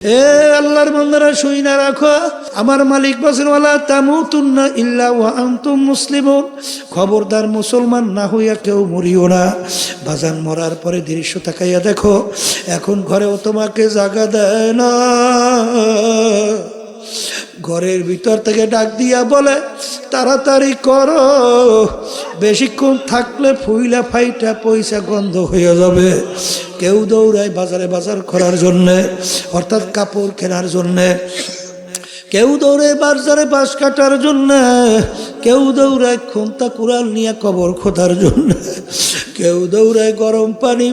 এ আল্লাহর বান্দারা শুইনা রাখো, আমার মালিক বলেন ওয়ালা তামুতুন্না ইল্লা ওয়া আনতুম মুসলিমুন। খবরদার মুসলমান না হইয়া কেউ মরিও না। বাজান মরার পরে দৃশ্য তাকাইয়া দেখো, এখন ঘরেও তোমাকে জায়গা দেয় না। ঘরের ভিতর থেকে ডাক দিয়া বলে তাড়াতাড়ি করো, বেশিক্ষণ থাকলে ফুইলা ফাইটা পয়সা গন্ধ হয়ে যাবে। কেউ দৌড়ায় বাজারে বাজার করার জন্যে, অর্থাৎ কাপড় কেনার জন্যে, কেউ দৌড়ায় বাজারে বাঁশ কাটার জন্যে, কেউ দৌড়ায় খুন্তা কুড়াল নিয়ে কবর খোঁড়ার জন্যে, কেউ দৌড়ায় গরম পানি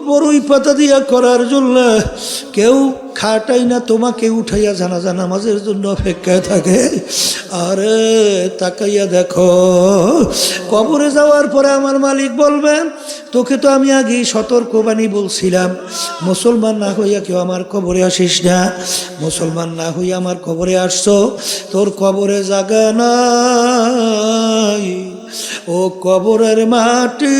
বড়ই পাতা দিয়া করার জন্য, কেউ খাটাই না তোমাকে উঠাইয়া জানাজা নামাজের জন্য অপেক্ষায় থাকে। আরে তাকাইয়া দেখো, কবরে যাওয়ার পরে আমার মালিক বলবেন তোকে তো আমি আগেই সতর্কবাণী বলছিলাম, মুসলমান না হইয়া কেউ আমার কবরে আসিস না। মুসলমান না হইয়া আমার কবরে আসছো, তোর কবরে জায়গা নাই। ও কবরের মাটি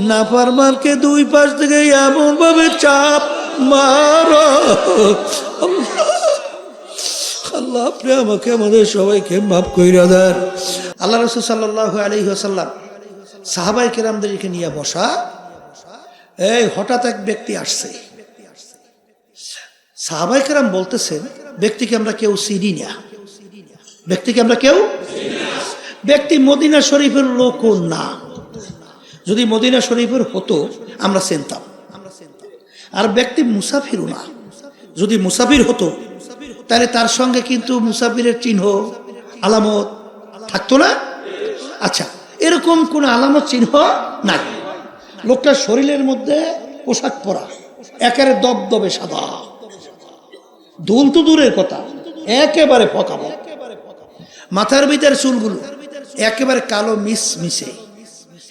নাফরমানকে দুই পাশ থেকে এমন ভাবে চাপ মারো, আল্লাহ আপনি আমাকে আমাদের সবাইকে মাফ কইরা দেন। আল্লাহ রাসূল সাল্লাল্লাহু আলাইহি ওয়াসাল্লাম সাহাবায়ে কেরামদেরকে নিয়ে বসা, এই হঠাৎ এক ব্যক্তি আসছে। সাহাবায়ে কেরাম বলতেছেন ব্যক্তিকে আমরা কেউ চিনি না, ব্যক্তিকে আমরা কেউ, ব্যক্তি মদিনা শরীফের লোকও না। যদি মদিনা শরীফের হতো আমরা চিনতাম, আর ব্যক্তি মুসাফিরও না। যদি মুসাফির হতো তাহলে তার সঙ্গে কিন্তু মুসাফিরের চিহ্ন আলামত থাকতো না। আচ্ছা, এরকম কোন আলামত চিহ্ন নাই। লোকটার শরীরের মধ্যে পোশাক পরা একেবারে দবদবে সাদা, দুল তো দূরের কথা, একেবারে ফকাবো। মাথার ভিতর চুলগুলো একেবারে কালো মিস মিশে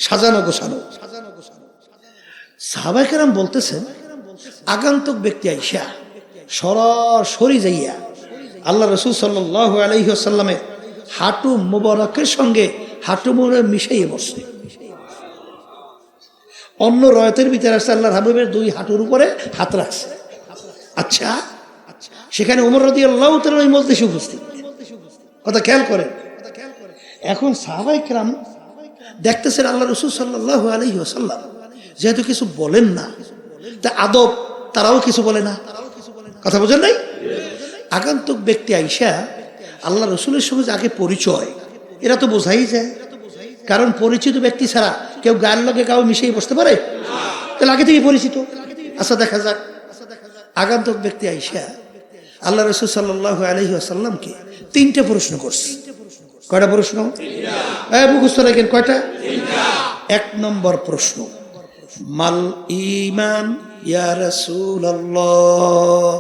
সাজানো গোছানো। সাহাবায়ে কেরাম বলতেছেন আগন্তুক ব্যক্তি আইসা সরাসরি যাইয়া আল্লাহ রাসূল সাল্লাল্লাহু আলাইহি ওয়াসাল্লামের হাঁটু মুবারকের সঙ্গে হাঁটু মুবারক মিশাইয়ে বসছে। অন্য রয়তের ভিতরে আসছে আল্লাহর হাবিবের দুই হাঁটুর উপরে হাত রাখছে। আচ্ছা, সেখানে ওমর রাদিয়াল্লাহু তাআলা ওই মজলিসে উপস্থিত। কথা খেয়াল করেন। এখন সাহাবায়ে কেরাম দেখতেছেন আল্লাহ রাসূল সাল্লাল্লাহু আলাইহি ওয়াসাল্লাম যেহেতু কিছু বলেন না, তা আদব তারাও কিছু বলে না। কথা বোঝেন নাই? আগন্তুক ব্যক্তি আইসা আল্লাহ রসুলের সঙ্গে আগে পরিচয়, এরা তো বোঝাই যায়, কারণ পরিচিত ব্যক্তি ছাড়া কেউ গায়ের লগে কাউ মিশিয়ে বসতে পারে? তাহলে আগে থেকে পরিচিত। আচ্ছা দেখা যাক, আগন্তুক ব্যক্তি আইসা আল্লাহ রসুল সাল্লাল্লাহু আলাইহি ওয়াসাল্লামকে তিনটে প্রশ্ন করছে। কয়টা প্রশ্ন? মুখস্থ রাখেন কয়টা? এক নম্বর প্রশ্ন, মাল ঈমান ইয়া রাসূলুল্লাহ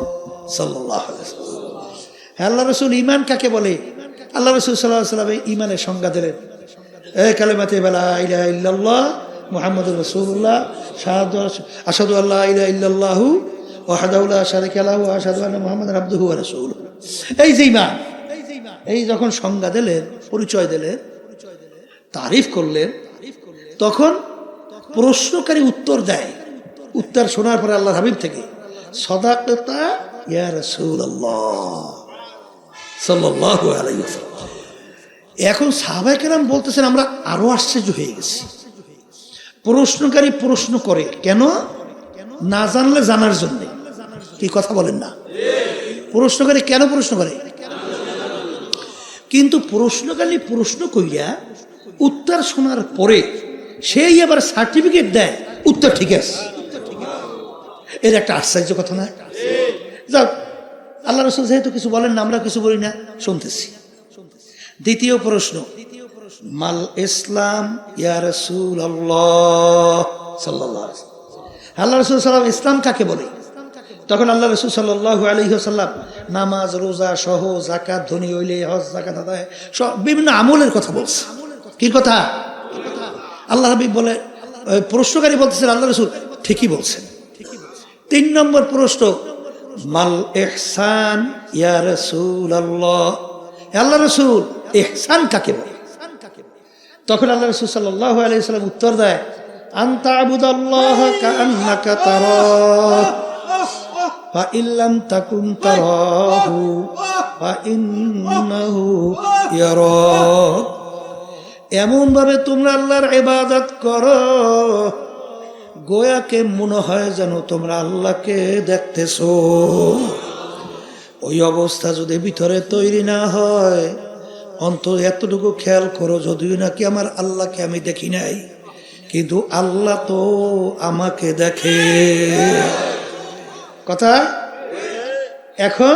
সাল্লাল্লাহু আলাইহি ওয়াসাল্লাম। আল্লাহ রাসূল ঈমান কাকে বলে? আল্লাহ রাসূল সাল্লাল্লাহু আলাইহি ওয়াসাল্লাম ঈমানের সংজ্ঞা দিলেন, কালিমাতে লা ইলাহা ইল্লাল্লাহ মুহাম্মাদুর রাসূলুল্লাহ, আশহাদু আল্লা ইলাহা ইল্লাল্লাহু ওয়াহদাহু লা শারীকা লাহু ওয়া আশহাদু আন্না মুহাম্মাদান আবদুহু ওয়া রাসূলুহু। এই যে ঈমান, এই যখন সংজ্ঞা দিলেন, পরিচয় দিলেন, তারিফ করলেন, তখন প্রশ্নকারী উত্তর দেয়। উত্তর শোনার পরে আল্লাহর হাবিব থেকে সাদাকাতা ইয়া রাসূলুল্লাহ সাল্লাল্লাহু আলাইহি ওয়াসাল্লাম। এখন সাহাবায়ে কেরাম বলতেছেন আমরা আরো আশ্চর্য হয়ে গেছি। প্রশ্নকারী প্রশ্ন করে কেন? না জানলে জানার জন্য। কি কথা বলেন না? প্রশ্নকারী কেন প্রশ্ন করে? কিন্তু প্রশ্নকারী প্রশ্ন কইরা উত্তর শোনার পরে সেই আবার সার্টিফিকেট দেয় উত্তর ঠিক আছে। এর একটা আশ্চর্য কথা না? যাক, আল্লাহ রাসূল যেহেতু কিছু বলেন না, আমরা কিছু বলি না, শুনতেছি। দ্বিতীয় প্রশ্ন, মাল ইসলাম ইয়া রাসূলুল্লাহ সাল্লাল্লাহু আলাইহি ওয়াসাল্লাম। আল্লাহ রাসূল সাল্লাল্লাহু আলাইহি ওয়াসাল্লাম ইসলাম কাকে বলে? তখন আল্লাহ রাসূল সাল্লাল্লাহু আলাইহি ওয়াসাল্লাম নামাজ, রোজা সহ, যাকাত, ধনী হইলে হজ জাকাত আদায়, সব বিভিন্ন আমলের কথা বলছে। কি কথা? আল্লাহ হাবিব বলে, প্রশ্নকারী বলতেছেন আল্লাহ রাসূল ঠিকই বলছেন। তিন নম্বর প্রশ্ন, মাল ইহসান ইয়া রাসূলুল্লাহ, আল্লাহ রাসূল ইহসান কাকে বলে? তখন আল্লাহ রাসূল সাল্লাল্লাহু আলাইহি ওয়াসাল্লাম উত্তর দেয়, আনতা আবুদাল্লাহ কাআন্নাকা তারাহ ফাইল্লাম তাকুন তারাহু ফাইন্নাহু ইয়ারাক। এমন ভাবে তোমরা আল্লাহর ইবাদত করো গোয়াকে মনে হয় যেন তোমরা আল্লাহকে দেখতেছো। ওই অবস্থা যদি ভিতরে তৈরি না হয়, অন্তত এতটুকু খেয়াল করো, যদিও নাকি আমার আল্লাহকে আমি দেখি নাই, কিন্তু আল্লাহ তো আমাকে দেখে। কথা এখন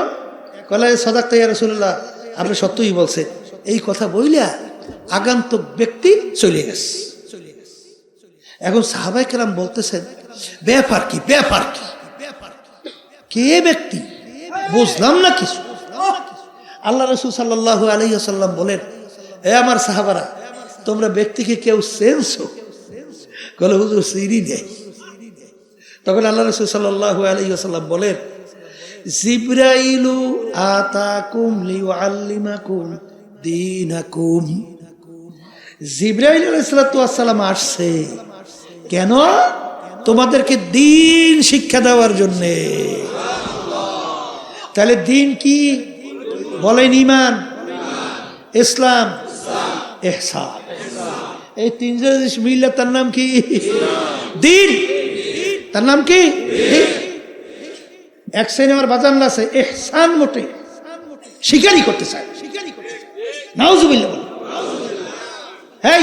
কলে সাদাক্তা ইয়া রাসূলুল্লাহ, আপনি সত্যই বলছে। এই কথা বইলা আগন্তুক ব্যক্তি চলে গেছে। এখন সাহাবায়ে কেরাম বলতেছেন, ব্যাপার কি, ব্যাপার কি, কে ব্যক্তি, বুঝলাম না কিছু। আল্লাহ রাসূল সাল্লাল্লাহু আলাইহি ওয়াসাল্লাম বলেন, হে আমার সাহাবারা, তোমরা ব্যক্তিকে কেউ চেনছো? বলে হুজুর চিনি নেই। তখন আল্লাহ রাসূল সাল্লাল্লাহু আলাইহি ওয়াসাল্লাম বলেন, জিবরাইলু আতাকুম লিউআল্লিমাকুম দীনাকুম। জিবরাইল আলাইহিস সালাতু ওয়াস সালাম আসছে কেন? তোমাদেরকে দ্বীন শিক্ষা দেওয়ার জন্য। তাহলে দ্বীন কি বলেন? ঈমান, ইসলাম, ইহসান। এই তিনটা জিনিস মিললে তার নাম কি? দ্বীন। তার নাম কি? এক শ্রেণী আমার বাজান আছে ইহসান মোটে স্বীকারই করতে চায়। নাউজুবিল্লাহ। হেই,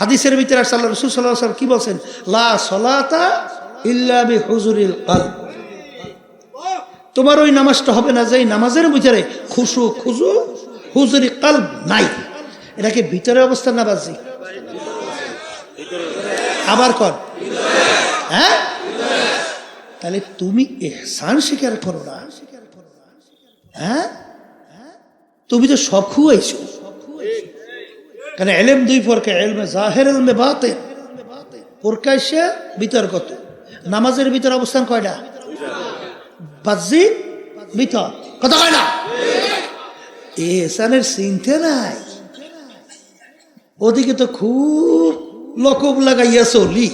হাদিসের ভিতরে আল্লাহ রাসূল সাল্লাল্লাহু আলাইহি ওয়াসাল্লাম কি বলেন? লা সালাতা ইল্লা বিহুজুরিল কলব। তোমার ওই নামাজটা হবে না যেই নামাজের ভিতরে খুশু খুজু হুজুরি কলব নাই। এটাকে ভিতরে অবস্থা না বাজি? আবার কর, হ্যাঁ? তাহলে তুমি ইহসান স্বীকার করো না? হ্যাঁ, তুমি তো সব খুয়াইছো। কারণ ইলম দুই প্রকার, ইলমে জাহির, ইলমে বাতিন। প্রকাশ্যে বিতর্কত। নামাজের ভিতর অবস্থান কয়টা? বাজি ভিতর, কথা কয় না? ইহসানের চিন্তা নাই। ওদিকে তো খুব লকব লাগাইয়া চলি,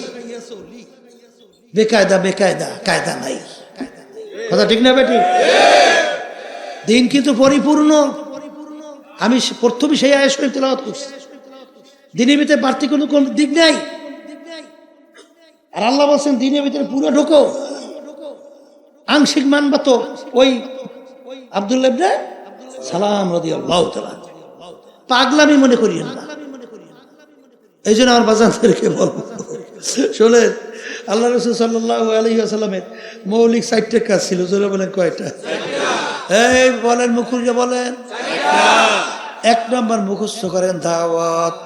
বেকায়দা বেকায়দা, কায়দা নাই। কথা ঠিক না বেটি? দিন কিন্তু পরিপূর্ণ। আমি প্রথমে সেই আয়াত শরীফ তেলাওয়াত করছি। দিনের ভিতরে বাড়তি কোনো দিক নাই। আর আল্লাহ বলছেন দিনের ভিতরে পুরো ঢোকো। আংশিক মানবা তো ওই আব্দুল্লাহ ইবনে সালাম রাদিয়াল্লাহু তাআলা। পাগলামি মনে করিয়েন না। এই জন্য আমার বাজানদেরকে বলবো, শোনেন, আল্লাহ রাসূল সাল্লাল্লাহু আলাইহি ওয়াসাল্লামের মৌলিক 4টা কাজ ছিল। জোরে বলেন কয়টা? এই বলেন, মুখুরিয়া বলেন। 1 নম্বর মুখস্থ করেন দাওয়াত,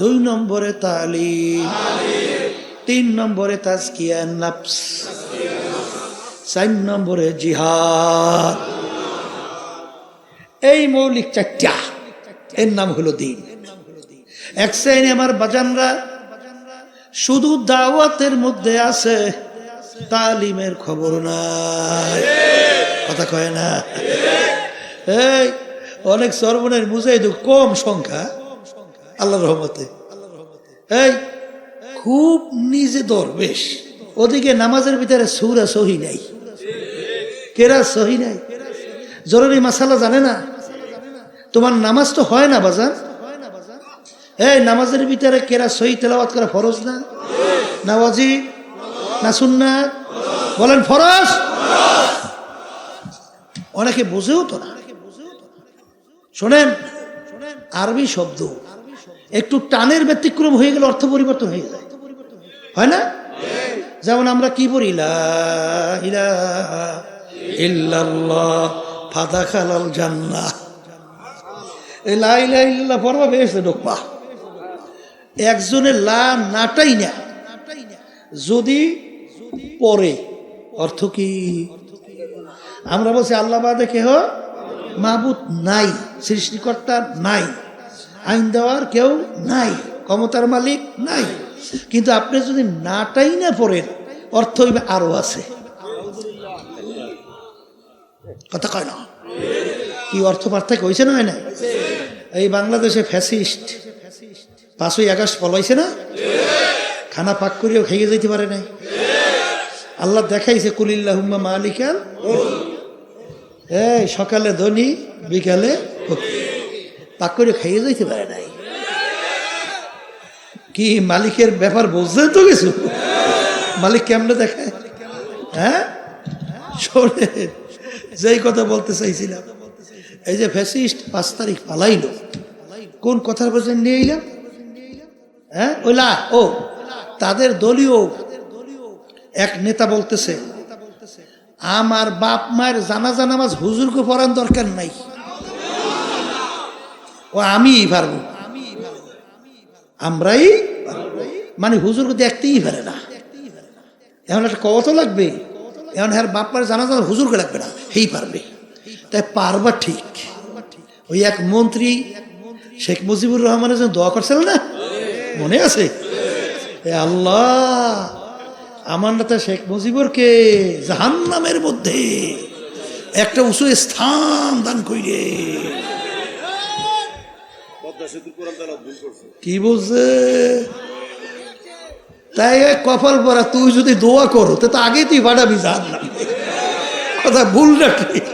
2 নম্বরে তালিম, 3 নম্বরে তাজকিয়ান নফস, 4 নম্বরে জিহাদ। এই মৌলিক 4টা, এর নাম হলো দ্বীন। এক শ্রেণী আমার বাজানরা শুধু দাওয়াতের মধ্যে আছে, তালিমের খবর নাই। কথা কয় না? এই অনেক সর্বনের মুজাহিদ কম সংখ্যা আল্লাহর রহমতে। এই খুব নিজে দরবেশ, ওদিকে নামাজের ভিতরে সূরা সহি নাই, কেরা সহি নাই। জরুরি মাসালা জানে না, তোমার নামাজ তো হয় না বাজান। এই নামাজের ভিতরে কেরা সহি তেলাওয়াত করা ফরজ না? না ওয়াজিব? না সুন্নাত? বলেন ফরজ। অনেকে বুঝেও তো না। শোনেন, আরবি শব্দ একটু টানের ব্যতিক্রম হয়ে গেলে অর্থ পরিবর্তন হয়ে যায়, হয় না? যেমন আমরা কি বলি, লা ইলাহা ইল্লাল্লাহ ফাদাখালাল জান্নাহ। এই লা ইলাহা ইল্লাল্লাহ পড়বা বেহেশতে ঢুকবা। একজনের লা নাটাই না, যদি পরে অর্থ কি? আমরা বলছি আল্লাহ বাদে কেহ মাবুদ নাই, সৃষ্টিকর্তা নাই, আইন দেওয়ার কেউ নাই, ক্ষমতার মালিক নাই। কিন্তু আপনি যদি নাটাই না পড়েন, অর্থ হইবে আরো আছে। কথা কয় না? কি অর্থ পার্থক্য হয়েছে না? হয় না? এই বাংলাদেশে ফ্যাসিস্ট 5ই আগস্ট পলাইছে না? খানা পাক করিও খেয়ে যেতে পারে নাই। আল্লাহ দেখাইছে কুলিল্লাহুম্মা মালিকাল, এই সকালে ধনী বিকালে পাক করে খাইয়ে যাইতে পারে নাই। কি মালিকের ব্যাপার বুঝলেন তো কিছু? মালিক কেমনে দেখায়? হ্যাঁ, শোনে যেই কথা বলতে চাইছিলাম, এই যে ফ্যাসিস্ট 5 তারিখ পালাইলো, কোন কথার বলছেন নিয়ে এলাম? হ্যাঁ, ওইলা ও তাদের দলীয় এক নেতা বলতেছে, আমার বাপ মায়ের জানাজা নামাজ হুজুরকে পড়ার দরকার নাই, ও আমিই পারবো, আমরাই মানে হুজুরকে দেখতেই পারে না। এখন একটা কত লাগবে, এখন হ্যাঁ বাপ মায়ের জানাজা হুজুরকে লাগবে না, হেই পারবে। তাই পারবা ঠিক। ওই এক মন্ত্রী শেখ মুজিবুর রহমানের জন্য দোয়া করছিল না, মনে আছে? আল্লাহ আমার নেতা শেখ মুজিবুরকে জাহান্নামের মধ্যে একটা উঁচু স্থান দান কইরে। কি বলছে? তাই কপাল পরা, তুই যদি দোয়া করো তো আগেই তুই পাঠাবি জাহান্নামে। কথা ভুল না ঠিক?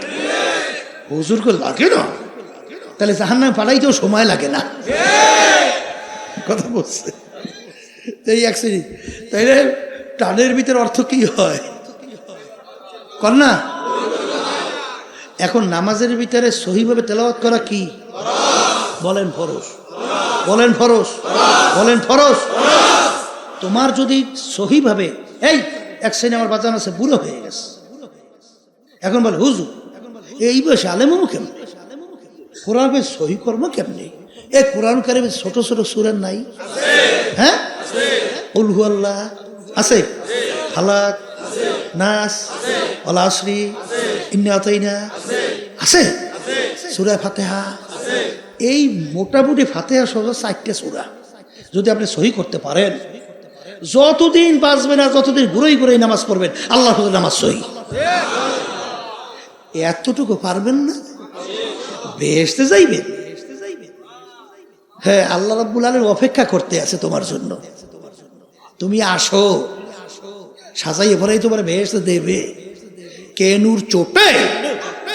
হুজুরকে লাগে না, তাহলে জাহান্নামে পাঠাইতেও সময় লাগে না। কথা বলছে এই এক শ্রেণী। তাইলে টানের ভিতরে অর্থ কি হয় কর না? এখন নামাজের ভিতরে সহিভাবে তেলাওয়াত করা কি বলেন? ফরজ। বলেন ফরজ, বলেন ফরজ। তোমার যদি সহিভাবে, এই এক শ্রেণী আমার বাজান আছে বুড়ো হয়ে গেছে, এখন বলে হুজুর এই বয়সে আলেম কেমন, কোরআন সহি কর্ম কেমনি? এ কোরআন কারিমে ছোট ছোট সূরা নাই? হ্যাঁ, কুল হু আল্লাহ আছে, ফালাক, নাস, ওয়াল আসরি, ইন্না আতাইনা আছে, সূরা ফাতিহা। এই মোটামুটি ফাতিহা সহ 4টে সূরা যদি আপনি সহি করতে পারেন, যতদিন বাঁচবে না যতদিন ঘুরেই ঘুরেই নামাজ পড়বেন, আল্লাহ নামাজ সহি। এতটুকু পারবেন না, বেহেশতে যাইবেন। হ্যাঁ, আল্লাহ রাব্বুল আলামিন অপেক্ষা করতে আছে তোমার জন্য। তুমি আসো, সাজাইয়ে ভরাই তোমার বেহেশতে দেবে। কেনুর চোটে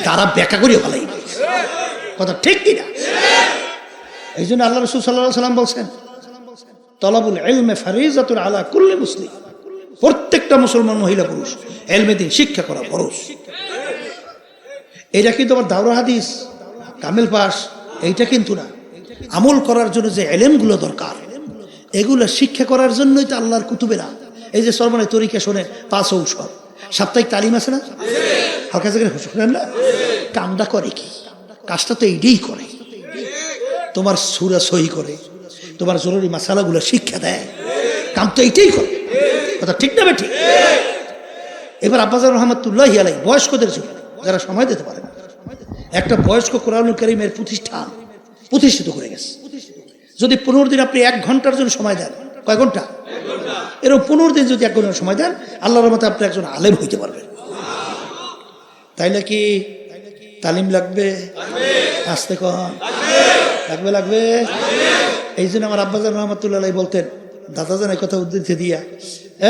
তারা ব্যাখ্যা করিয়ে ফেলাইবে। কথা ঠিক কিনা? এই জন্য আল্লাহ রাসূল সাল্লাল্লাহু আলাইহি ওয়াসাল্লাম বলছেন, তলাবুল ইলমে ফারিজাতুন আলা কুল্লি মুসলিম। প্রত্যেকটা মুসলমান মহিলা পুরুষ ইলমে দ্বীন শিক্ষা করা ফরজ। এটা কিন্তু আমার দাওরা হাদিস কামেল পাস এইটা কিন্তু না, আমল করার জন্য যে ইলমগুলো দরকার এগুলো শিক্ষা করার জন্যই তো আল্লাহর কুতুবেরা এই যে সরমনে তরিকা শোনেন, 5 ঔষধ সাপ্তাহিক তালিম আছে না, হালকা জায়গায় শোনেন না? কামটা করে কি? কাজটা তো এইটাই করে, তোমার সূরা সহি করে, তোমার জরুরি মাসালাগুলো শিক্ষা দেয়, কাম তো এইটাই করে। কথা ঠিক না ঠিক? এবার আব্বাজান রহমাতুল্লাহি আলাইহি বয়স্কদের জন্য যারা সময় দিতে পারে না, একটা বয়স্ক কোরআনুল কারীমের প্রতিষ্ঠিত করে গেছে। যদি 15 দিন আপনি 1 ঘন্টার জন্য সময় দেন, কয় ঘন্টা? এরকম 15 দিন যদি 1 ঘন্টা সময় দেন, আল্লাহর রহমতে আপনি একজন আলেম হইতে পারবেন। তাইলে কি তালিম লাগবে? আসতে কন লাগবে, লাগবে। এই জন্য আমার আব্বাজান রহমাতুল্লাহ আলাইহি বলতেন, দাদাজান এই কথা উদ্ধৃতি দিয়া,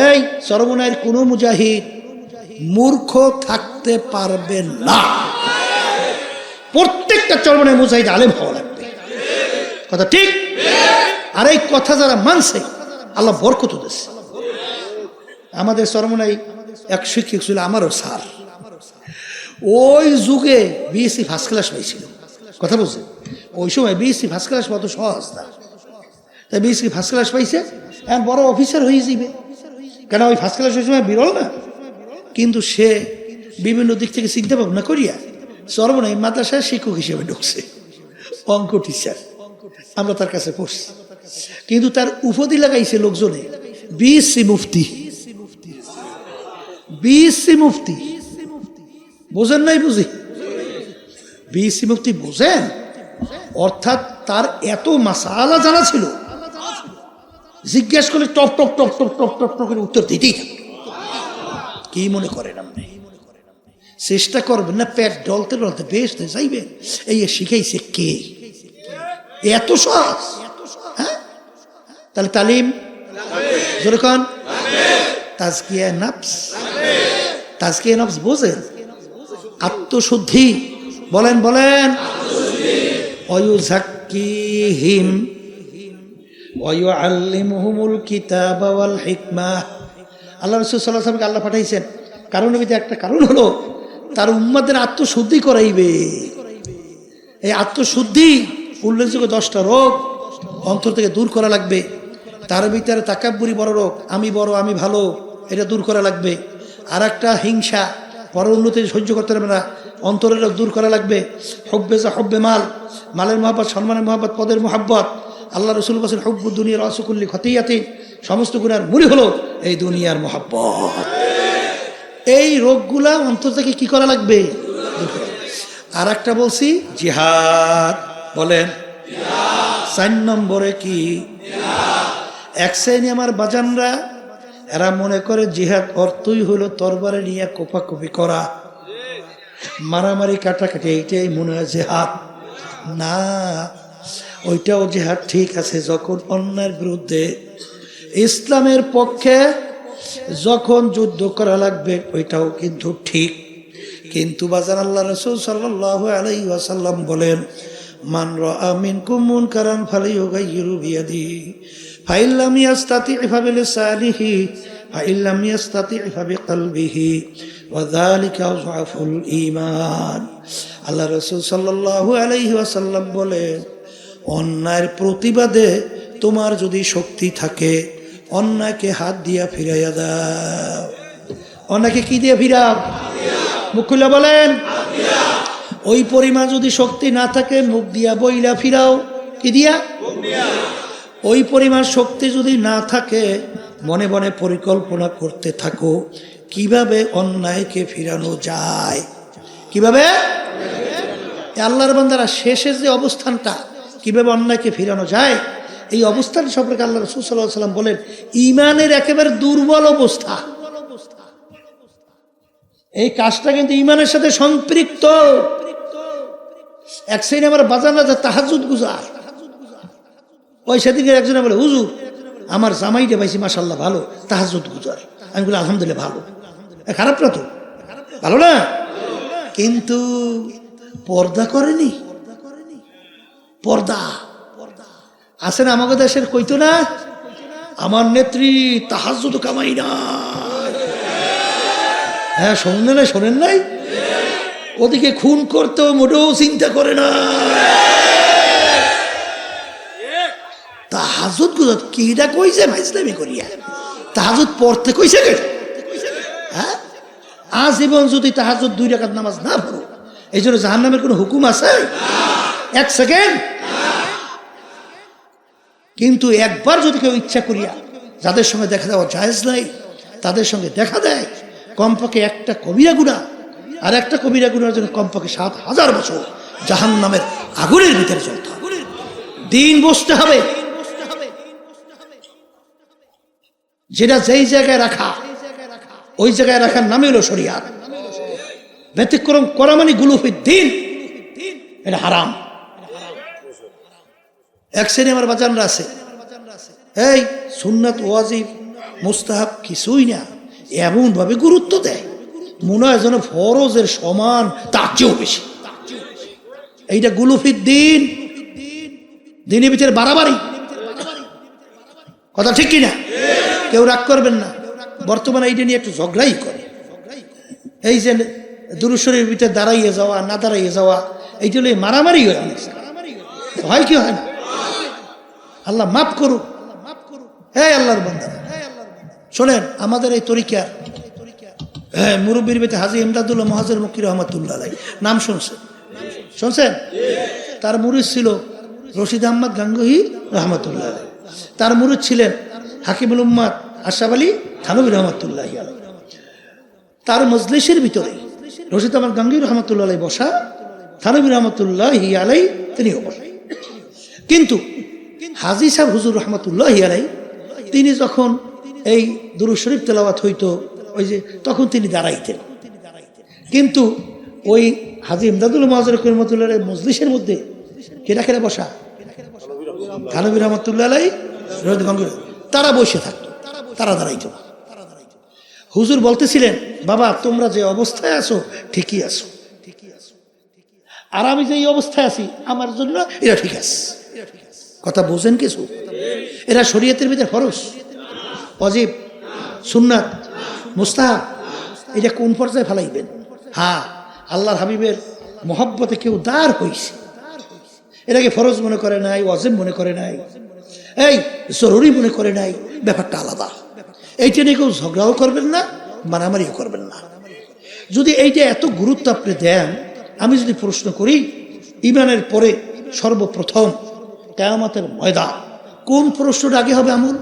এই চরমনায়ের কোনো মুজাহিদ মূর্খ থাকতে পারবে না, প্রত্যেকটা চরমনায় মুজাহিদ আলেম হওয়া লাগবে। কথা ঠিক? আর এই কথা যারা মানছে আল্লাহ বরকত দিয়েছে। আমাদের চরমনায় এক শিক্ষক ছিল, আমারও স্যার, ওই যুগে বিএসসি ফার্স্ট ক্লাস পাইছিল। কথা বলছে, ওই সময় বিএসসি ফার্স্ট ক্লাস পাওয়া তো সহজ না, তাই বিএসসি ফার্স্ট ক্লাস পাইছে, এখন বড় অফিসার হয়ে যাবে, কেন ওই ফার্স্ট ক্লাস ওই সময় বিরল না। কিন্তু সে বিভিন্ন দিক থেকে চিন্তা ভাবনা করিয়া চরমনাই মাদ্রাসায় শিক্ষক হিসেবে ঢুকছে, অঙ্ক টিচার। আমরা তার কাছে পড়ছি, কিন্তু তার উপাধি লাগাইছে লোকজনে বিএসসি মুফতি। বিএসসি মুফতি বোঝেন নাই? বুঝি বিএসসি মুফতি বোঝেন? অর্থাৎ তার এত মাসালা জানা ছিল, জিজ্ঞেস করলে top top top top top top top করে উত্তর দিতেই থাকে। কি মনে করেন আপনি? চেষ্টা করবেন না, পেট ডলতে ডলতে বেশ যাইবেন। এই শিখাইছে কে? এত সহজ? হ্যাঁ, তাহলে তালিম জোরে কন, তাজকিয়া নফস তাজকিয়া নফস বোঝেন? আত্মশুদ্ধি, বলেন বলেন। ওয়ায়ুযাক্কিহিম ওয়ায়ুআল্লিমুহুমুল কিতাবা ওয়াল হিকমাহ। আল্লাহ রাসূল সাল্লাল্লাহু আলাইহি ওয়াসাল্লামকে আল্লাহ পাঠাইছেন কারণের ভিতরে একটা কারণ হলো তার উম্মতের আত্মশুদ্ধি করাইবে। এই আত্মশুদ্ধি উল্লেখযোগ্য 10টা রোগ অন্তর থেকে দূর করা লাগবে। তার ভিতরে তাকাব্বুরি বড় রোগ, আমি বড় আমি ভালো, এটা দূর করা লাগবে। আর একটা হিংসা, বড় উন্নতি সহ্য করতে পারবে না, অন্তরের রোগ দূর করা লাগবে। হব্বে মাল, মালের মহাব্বত, সম্মানের মহাব্বত, পদের মহাব্বত। আল্লাহ রসুল বলেন হুব্বু দুনিয়ার রাসুকুল্লি খতিয়াতিন, সমস্ত গুনার মূল হলো এই দুনিয়ার মহাব্বত। এই রোগগুলা অন্তর থেকে কি করা লাগবে? আর একটা বলছি জিহাদ, বলেন 4 নম্বরে কি? এক শ্রেণী আমার বাজানরা এরা মনে করে জিহাদ অর্থই হলো তরবারে নিয়ে কোপাকুপি করা, মারামারি কাটাকাটি, এইটাই মনে হয় জিহাদ। না, ওইটাও জিহাদ ঠিক আছে যখন অন্যায়ের বিরুদ্ধে, ইসলামের পক্ষে যখন যুদ্ধ করা লাগবে ওইটাও কিন্তু ঠিক। কিন্তু বাজান আল্লাহ রাসূল সাল্লাল্লাহু আলাইহি ওয়াসাল্লাম বলেন মান রাআ মিনকুম মুনকারান ফালিয়ুগাইয়িরু বিয়াদিহি ফাইন লাম ইয়াস্তাতি' ফাবিলিসানিহি ফাইন লাম ইয়াস্তাতি' ফাবিকলবিহি ওয়া যালিকা আযআফুল ঈমান। আল্লাহ রাসূল সাল্লাল্লাহু আলাইহি ওয়াসাল্লাম বলেন অন্যায়ের প্রতিবাদে তোমার যদি শক্তি থাকে অন্যায়কে হাত দিয়া ফিরাইয়া দাও। অন্যায়কে কি দিয়ে ফিরাও? মুখ খুলে বলেন। ওই পরিমাণ যদি শক্তি না থাকে মুখ দিয়া বইলা ফিরাও। কি দিয়া? ওই পরিমাণ শক্তি যদি না থাকে মনে মনে পরিকল্পনা করতে থাকো কিভাবে অন্যায়কে ফিরানো যায়। কিভাবে? আল্লাহর বান্দারা শেষের যে অবস্থানটা, কিভাবে অন্যায়কে ফিরানো যায়, এই অবস্থান সম্পর্কে আল্লাহ রাসূল সাল্লাল্লাহু আলাইহি ওয়াসাল্লাম বলেন ঈমানের একেবারে দুর্বল অবস্থা। এই কাজটা কিন্তু ঈমানের সাথে সম্পৃক্ত। এক শ্রেণী আমার বাজানা যে তাহাজ্জুদ গুজার, ওই সেদিকে একজনে বলে হুজুর আমার জামাইটা পাইছি মাশাআল্লাহ ভালো তাহাজ্জুদ গুজার। আমি বলি আলহামদুলিল্লাহ ভালো, খারাপ না তো, ভালো না, কিন্তু পর্দা করেনি। পর্দা আছে না আমাদের দেশের, কইতো না আমার নেত্রী তাহাজ্জুদ কামাই না। হ্যাঁ, শোনেন নাই? ওদিকে খুন করতেও মোটেও চিন্তা করে না। তাহাজ্জুদ গুজার কিটা কইছে ইসলামি করিয়া, তাহাজ্জুদ পড়তে কইছে কে? হ্যাঁ, আজীবন যদি তাহাজ্জুদ 2 রাকাত নামাজ না পড়ো এই জন্য জাহান্নামের কোনো হুকুম আছে? 1 সেকেন্ড। কিন্তু একবার যদি কেউ ইচ্ছা করিয়া, যাদের সঙ্গে দেখা দেওয়া জায়েজ নাই তাদের সঙ্গে দেখা দেয়, কমপক্ষে একটা কবিরা গুনাহ আর একটা কবিরা গুনাহের জন্য কমপক্ষে 7000 বছর জাহান্নামের আগুনের ভিতরে চলতে হবে, দিন বসতে হবে। যেটা যেই জায়গায় রাখা ওই জায়গায় রাখার নামই হলো শরিয়াত। ব্যতিক্রম করা মানে গুলুফিদ দিন, এটা হারাম। এক শ্রেণী আমার বাজানরা আছে এই সুন্নাত ওয়াজিব মুস্তাহাব কিছুই না এমন ভাবে গুরুত্ব দেয় মনে হয় যেন ফরজের সমান, তার চেয়েও বেশি। এইটা গুলুফিদ দিন, দিনের ভিতরে বাড়াবাড়ি। কথা ঠিক কিনা? কেউ রাগ করবেন না, বর্তমানে এইটা নিয়ে একটু ঝগড়াই করে। এই যে দুরূদ শরীফের ভিতরে দাঁড়াইয়ে যাওয়া না দাঁড়াইয়ে যাওয়া, এইটা হলে মারামারি হয়, অনেক হয় কি হয় না? আল্লাহ মাফ করুক। হ্যাঁ আল্লাহর বান্দা শোনেন, আমাদের এই তরিকা মুরব্বীর বেতে হাজী ইমদাদুল্লাহ মুহাজ্জির মক্কি রহমাতুল্লাহ আলাইহি নাম শুনছেন? তার মুরিদ ছিল রশিদ আহমদ গাঙ্গুহি রহমাতুল্লাহ আলাইহি, তার মুরিদ ছিলেন হাকিমুল উম্মাত আশরাফ আলী থানভী রহমাতুল্লাহ আলাইহি। তার মজলিসের ভিতরে রশিদ আহমদ গাঙ্গুহি রহমাতুল্লাহ আলাইহি বসা, থানভী রহমাতুল্লাহ আলাইহি তিনিও বসা। কিন্তু হাজী সাহেব হুজুর রহমাতুল্লাহ আলাইহি তিনি যখন এই দুরূদ শরীফ তেলাওয়াত হইতো ওই যে তখন তিনি দাঁড়াইতেন, কিন্তু ওই হাজী ইমদাদুল মুহাজ্জির রহমাতুল্লাহ আলাইহি মজলিসের মধ্যে কেরা বসা? থানভী রহমাতুল্লাহ আলাইহি, তারা বসে থাকতো, তারা দাঁড়াইতো। হুজুর বলতেছিলেন, বাবা তোমরা যে অবস্থায় আছো ঠিকই আছো, আর আমি যে এই অবস্থায় আছি আমার জন্য এটা ঠিক আছে। কথা বোঝেন কিছু? এরা শরীয়তের ভিতরে ফরজ, ওয়াজিব, সুন্নাত, মুস্তাহাব, এটা কোন পর্যায়ে ফেলাইবেন? হ্যাঁ, আল্লাহর হাবিবের মহব্বতে কেউ দাঁড় হইছে, এটাকে ফরজ মনে করে নাই, ওয়াজিব মনে করে নাই, এই জরুরি মনে করে নাই, ব্যাপারটা আলাদা। এইটা নিয়ে কেউ ঝগড়াও করবেন না, মারামারিও করবেন না। যদি এইটা এত গুরুত্ব আপনি দেন, আমি যদি প্রশ্ন করি, ইমানের পরে সর্বপ্রথম কিয়ামতের ময়দান কোন প্রশ্নটা আগে হবে? আমল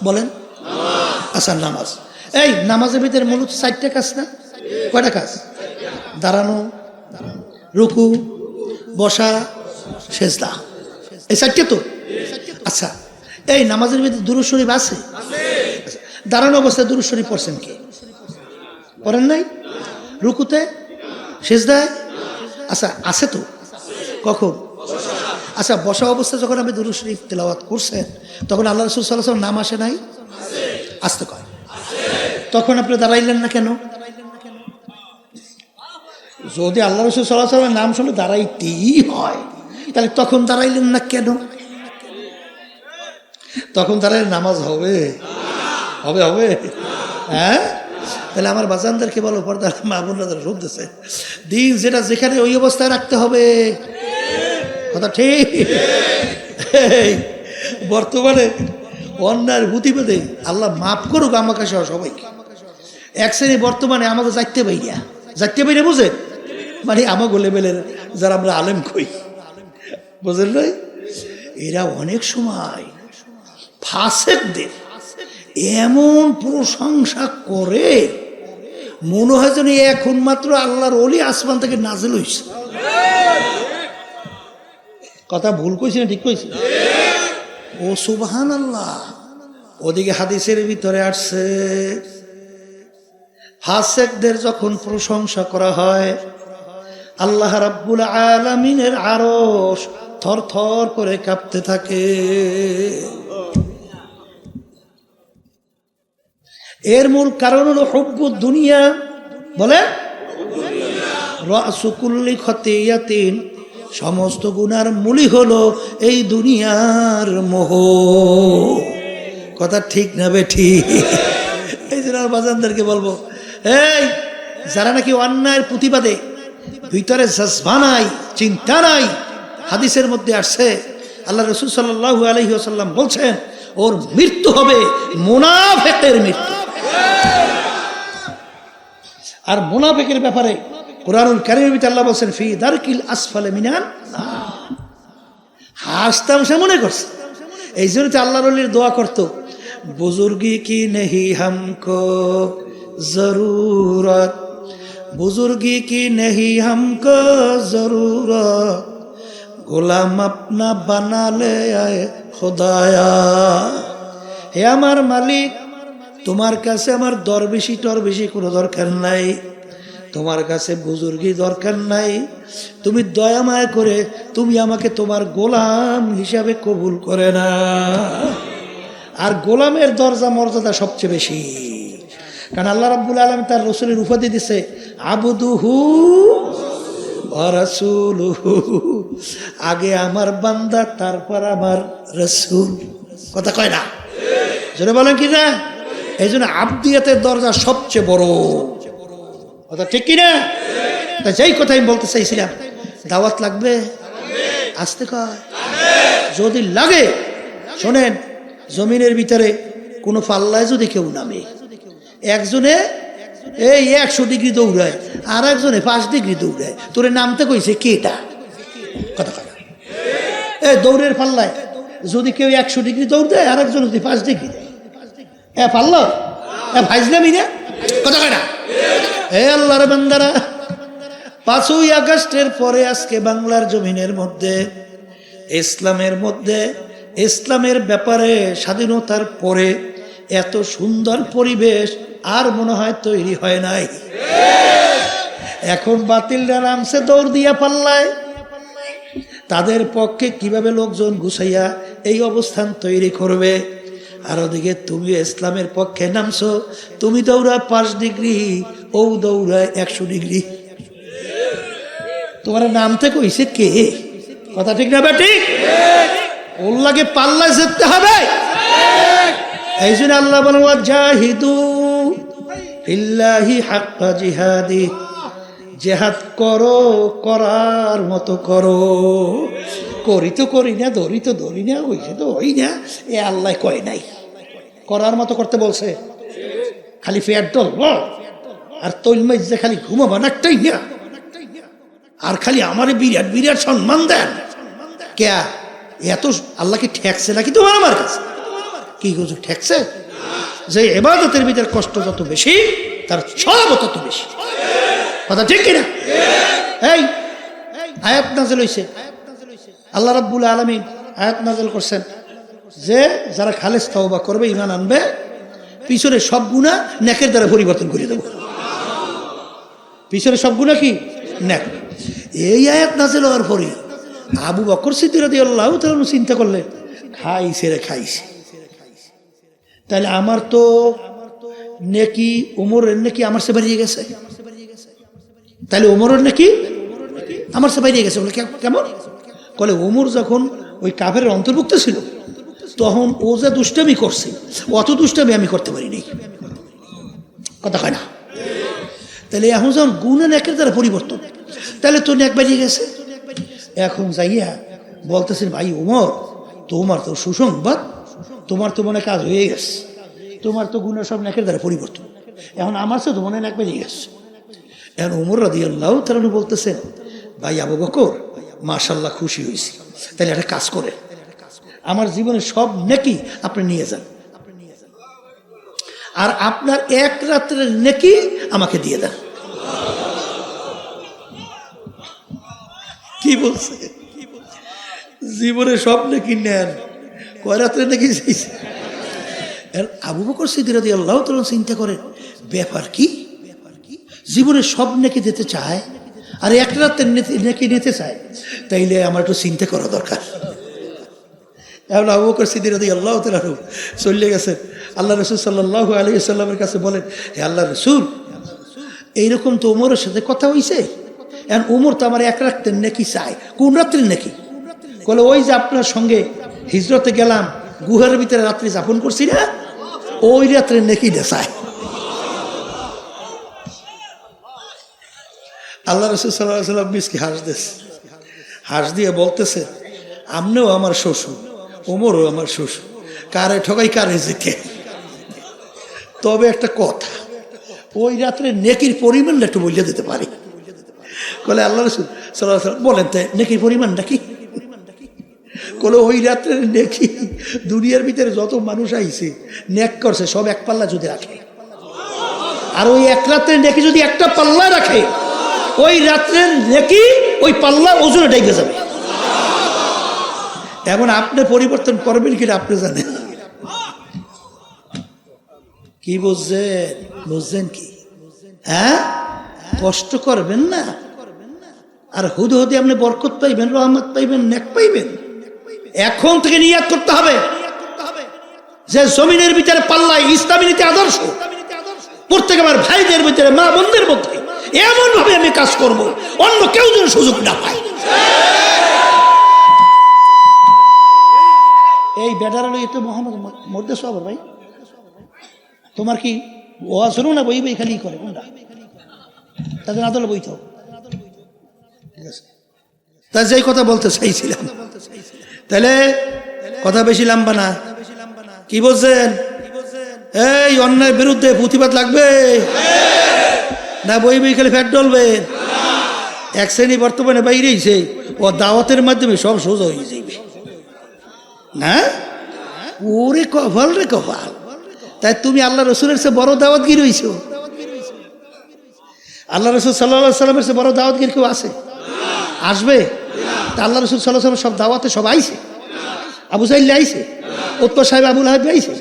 বলেন। আচ্ছা, নামাজ। এই নামাজের ভিতরে মূলত 4টা কাজ না? কয়টা কাজ? দাঁড়ানো, রুকু, বসা, সেজদা, এই 4টে তো। আচ্ছা, এই নামাজের ভিতরে দুরূদ শরীফ আছে? দাঁড়ানো অবস্থায় দুরূদ শরীফ পড়ছেন কে? পড়েন নাই? রুকুতে, সেজদায়? আচ্ছা, আছে তো। কখন? আচ্ছা, বসা অবস্থায় যখন আপনি দুরূদ শরীফ তেলাওয়াত করছেন, তখন আল্লাহ রাসূল সাল্লাল্লাহু আলাইহি ওয়াসাল্লাম নাম আসে নাই? আসতে কয়। তখন আপনি দাঁড়াইলেন না কেন? যদি আল্লাহ রাসূল সাল্লাল্লাহু আলাইহি ওয়াসাল্লামের নাম শুনে দাঁড়াইতেই হয়, তাহলে তখন দাঁড়াইলেন না কেন? তখন দাঁড়াইলে নামাজ হবে? হবে হবে? হ্যাঁ, তাহলে আমার বাজানদেরকে বলো, পর্দার মা বোনরা শুনতেছে, দিন যেটা যেখানে ওই অবস্থায় রাখতে হবে। কথা ঠিক? বর্তমানে অন্যার প্রতিবাদে আল্লাহ মাফ করুক আমাকে সহ সবাইকে। এক শ্রেণী বর্তমানে আমাকে যাইতে বাইরে বুঝেন, মানে আমাকে লেভেলের যারা আমরা আলেম কই, বুঝলেন নাই? এরা অনেক সময় ফাসেকদের এমন প্রশংসা করে মনে হয় যেন এখন মাত্র আল্লাহর ওলি আসমান থেকে নাজিল হইছে। কথা ভুল কইছি না ঠিক কইছি? ও সুবহানাল্লাহ। ওদিকে হাদিসের ভিতরে আসছে, ফাসেকদের যখন প্রশংসা করা হয়, আল্লাহ রাব্বুল আলামিনের আরশ থরথর করে কাঁপতে থাকে। এর মূল কারণ হলো হুব্বুদ দুনিয়া। বলে রাসু কুল্লি খতিয়াতিন, সমস্ত গুনার মূলই হলো এই দুনিয়ার মোহ। কথা ঠিক না বেঠিক? এই জন্য বাজানদেরকে বলবো, এই যারা নাকি অন্যায়ের প্রতিবাদে ভিতরে জজবা নাই, চিন্তা নাই, হাদিসের মধ্যে আসছে আল্লাহ রাসূল সাল্লাল্লাহু আলাইহি ওয়াসাল্লাম বলছেন ওর মৃত্যু হবে মুনাফিকের মৃত্যু। আর মুনাফিকের ব্যাপারে কুরআনুল কারীমের ভিতরে আল্লাহ বলেন ফি দারকিল আসফালে মিনান নার। হাসতাম সে মনে করছে, এই জন্য তো আল্লাহর ওলির দোয়া করতো, বুজুর্গি কি নেহি হামকো জরুরত, বুজুর্গি কি নেহি হামকো জরুরত, গোলাম আপনা বানালে আয়ে খোদায়া। হে আমার মালিক, তোমার কাছে আমার দরবেশি কোনো দরকার নাই, তোমার কাছে বুজুর্গি দরকার নাই, তুমি দয়া মায়া করে তুমি আমাকে তোমার গোলাম হিসাবে কবুল করে না। আর গোলামের দরজা মর্যাদা সবচেয়ে বেশি, কারণ আল্লাহ রাব্বুল আলামিন তার রাসূলের উপাধি দিছে আবদুহু ওয়া রাসূলুহু। আগে আমার বান্দা, তারপর আমার রাসূল। কথা কয় না? জোরে বলেন কি না? এই জন্য আবদিয়াতের দরজা সবচেয়ে বড়। কথা ঠিক কিনা? তা যেই কথা আমি বলতে চাইছিলাম, দাওয়াত লাগবে, আসতে কয় যদি লাগে। শোনেন, জমিনের ভিতরে কোনো পাল্লায় যদি কেউ নামে, একজনে এই 100 ডিগ্রি দৌড়ায়, আর একজনে 5 ডিগ্রি দৌড়ায়, তোরে নামতে কইছে কে? এটা কথা কয়। এই দৌড়ের পাল্লায় যদি কেউ 100 ডিগ্রি দৌড় দেয়, আর একজন যদি 5 ডিগ্রি দেয়, পারলো ভাইজলামি না? কথা কয় না? হে আল্লাহর বান্দারা, 5ই আগস্টের পরে আজকে বাংলার জমিনের মধ্যে ইসলামের ব্যাপারে স্বাধীনতার পরে এত সুন্দর পরিবেশ আর মনে হয় তৈরি হয় নাই। এখন বাতিলরা নামছে দৌড় দিয়া পাল্লায়, তাদের পক্ষে কিভাবে লোকজন গুছাইয়া এই অবস্থান তৈরি করবে। আর ওদিকে তুমি ইসলামের পক্ষে নামছো, তুমি দৌড়া 5 ডিগ্রি, ও দৌড়ায় 100 ডিগ্রি। তোমার নামতে কইছে কে? কথা ঠিক না বেটি? ওর লাগে পাল্লা যেতে হবে। এই জন্য আল্লাহ বলেন ওয়াজাহিদু ফিল্লাহি হাক্কা জিহাদি, জিহাদ করো, করার মতো করো। করি তো করি না, ধরি তো ধরি না, হইছে তো হই না, এ আল্লাহ কয় নাই। করার মতো করতে বলছে। খালি ফেয়ার ডলব আর তৈলমাই যে খালি ঘুমাবা নাকটাই না, আর খালি আমার বিরাট বিরাট সম্মান দেন। কে এত আল্লাহকে ঠেকছে নাকি তোমার আমার কাছে? কি কিছু ঠেকছে? যে ইবাদতের ভিতরে কষ্ট যত বেশি, তার সব তত বেশি। কথা ঠিক কিনা? এই আয়াত নাযিল হইছে, আল্লাহ রাব্বুল আলামিন আয়াত নাযিল করছেন যে যারা খালেস তওবা করবে, ঈমান আনবে, পিছনে সব গুনাহ নেকের দ্বারা পরিবর্তন করে দেব। পিছনে সব গুনাহ কি? নেক। এই আয়াত নাযিল হওয়ার পরে আবু বকর সিদ্দিক রাদিয়াল্লাহু তাআলা চিন্তা করলেন, খাইছে রে খাইছে, তাহলে আমার তো নেকি ওমরের নেকি আমার সে বাড়িয়ে গেছে, তাহলে ওমরের নেকি আমার সে বাড়িয়ে গেছে। বলে কেমন? বলে ওমর যখন ওই কাফেরের অন্তর্ভুক্ত ছিল, তখন ও যে দুষ্টামি করছে, অত দুষ্টামি আমি করতে পারিনি। কথা হয় না? তাহলে এখন যখন গুণে নেকের দ্বারা পরিবর্তন, তাহলে তো নেক বাড়িয়ে গেছে। এখন যাইয়া বলতেছেন, ভাই ওমর, তোমার তো সুসংবাদ, তোমার তো মনে কাজ হয়ে গেছে, তোমার তো গুণের সব নেকের দ্বারা পরিবর্তন, এখন আমার তো মনে নেক বেরিয়ে গেছে। এখন ওমর রাদিয়াল্লাহু তাআলা বলতেছেন, ভাই আবু বকর, মাশাআল্লাহ খুশি হয়েছি, তাহলে একটা কাজ করে আমার জীবনের সব নেকি আপনি নিয়ে যান, আর আপনার এক রাত্রের নেকি আমাকে দিয়ে দেন। কি বলছে? জীবনের সব নেকি নেন, কয় রাত্রের নেকি চাইছে। আবু বকর সিদ্দিক রাদিয়াল্লাহু তাআলা চিন্তা করেন, ব্যাপার কি? জীবনের সব নেকি দিতে চায় আর এক রাতের নেকি নিতে চায়, তাইলে আমার একটু চিন্তা করা দরকার। এখন আবু বকর সিদ্দিক রাদিয়াল্লাহু তাআলা চলে গেছেন আল্লাহ রাসূল সাল্লাল্লাহু আলাইহি ওয়াসাল্লামের কাছে, বলেন, হে আল্লাহ রাসূল, এইরকম তো ওমরের সাথে কথা হইছে, এখন ওমর তো আমার এক রাতের নেকি চায়। কোন রাত্রির নেকি? বলে, ওই যে আপনার সঙ্গে হিজরতে গেলাম, গুহার ভিতরে রাত্রি যাপন করছি না, ওই রাত্রের নেকি চায়। আল্লাহ রাসূল সাল্লাল্লাহু আলাইহি ওয়াসাল্লাম মিসকি হাস দিয়ে বলতেছে, আপনিও আমার শ্বশুর, ওমরও আমার শ্বশুর, কারে ঠকাই কারে যেতে। তবে একটা কথা, ওই রাত্রে নেকির পরিমাণটা একটু বলে দিতে পারি। বলে, আল্লাহ রাসূল সাল্লাল্লাহু আলাইহি ওয়াসাল্লাম বলেন, তাই নেকির পরিমাণটা কি? বলে, ওই রাত্রের নেকি দুনিয়ার ভিতরে যত মানুষ আইছে নেক করছে সব এক পাল্লা যদি রাখে, আর ওই এক রাত্রের নেকি যদি একটা পাল্লা রাখে, ওই রাত্রের নেকি ওই পাল্লা ওজনে ডাইবে যাবে। এখন আপনি পরিবর্তন করবেন কিনা আপনি জানেন। কি বুঝছেন? বুঝছেন কি? হ্যাঁ, কষ্ট করবেন না, আর হুদে আপনি বরকত পাইবেন, রহমত পাইবেন, নেক পাইবেন। এখন থেকে নিয়াত করতে হবে যে জমিনের ভিতরে পাল্লা ইসলামী নীতি আদর্শ, প্রত্যেক আমার ভাইদের ভিতরে, মা বোনদের মধ্যে এমন ভাবে আমি কাজ করব, অন্য কেউ যেন সুযোগ না পায়। এই বেটারা লই তো মোহাম্মদ মরদেশ আবার ভাই, তোমার কি ওয়া শুনো না, বই বই খালি করে কোনটা? তাদের আদলে বইতে হবে। ঠিক আছে, তাই যেই কথা বলতে চাইছিলাম, তাহলে কথা বেশি লম্বা না। কি বলছেন? এই অন্যায়ের বিরুদ্ধে প্রতিবাদ লাগবে না, বই বই খালি ফ্যাট ডলবে? এক শ্রেণী বর্তমানে বাইরেছে, ও দাওয়াতের মাধ্যমে সব সোজা হয়ে যাবে না। ওরে কপাল রে কপাল, তাই তুমি আল্লাহ রসুলের সে বড় দাওয়াতগির হইছ? আল্লাহ রসুল সাল্লাল্লাহু আলাইহি সাল্লামের সে বড় দাওয়াতগির কেউ আছে? আসবে? তা আল্লাহ রসুল সাল্লাল্লাহু আলাইহি সাল্লাম সব দাওয়াতে সব আইছে। আবু জাহিল আইছে, উতবা সাহেব, আবু লাহাব আইছে,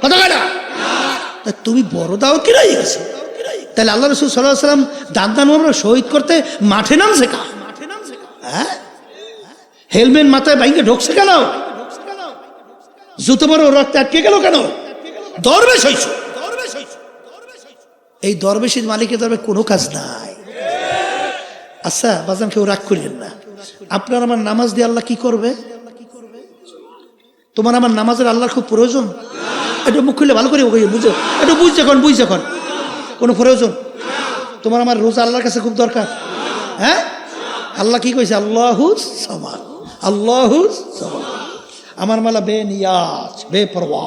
কথা কয় না? তুমি বড় দাওয়াতগির হয়ে গেছে। তাহলে আল্লাহ রসুল সাল্লাল্লাহু আলাইহি সাল্লাম দান শহীদ করতে মাঠে নামছে কা? হ্যাঁ, হেলমেট মাথায় বাইকে ঢুকছে কেন? জুতো মারো রক্ত আটকে গেল কেন? দরবেশ হইছো। এই দরবেশের মালিকের দরবে কোনো কাজ নাই। আচ্ছা বাজান, কেউ রাগ করিলেন না। আপনার আমার নামাজ দিয়ে আল্লাহ কি করবে? তোমার আমার নামাজের আল্লাহর খুব প্রয়োজন? একটু মুখ খুললে ভালো করে বুঝো, একটু বুঝ যখন কোনো প্রয়োজন? তোমার আমার রোজা আল্লাহর কাছে খুব দরকার। হ্যাঁ, আল্লাহ কি কইছে? আল্লাহুস সামাদ, আল্লাহুস সামাদ। আমার মালা বে নিয়াজ, বে পরওয়া।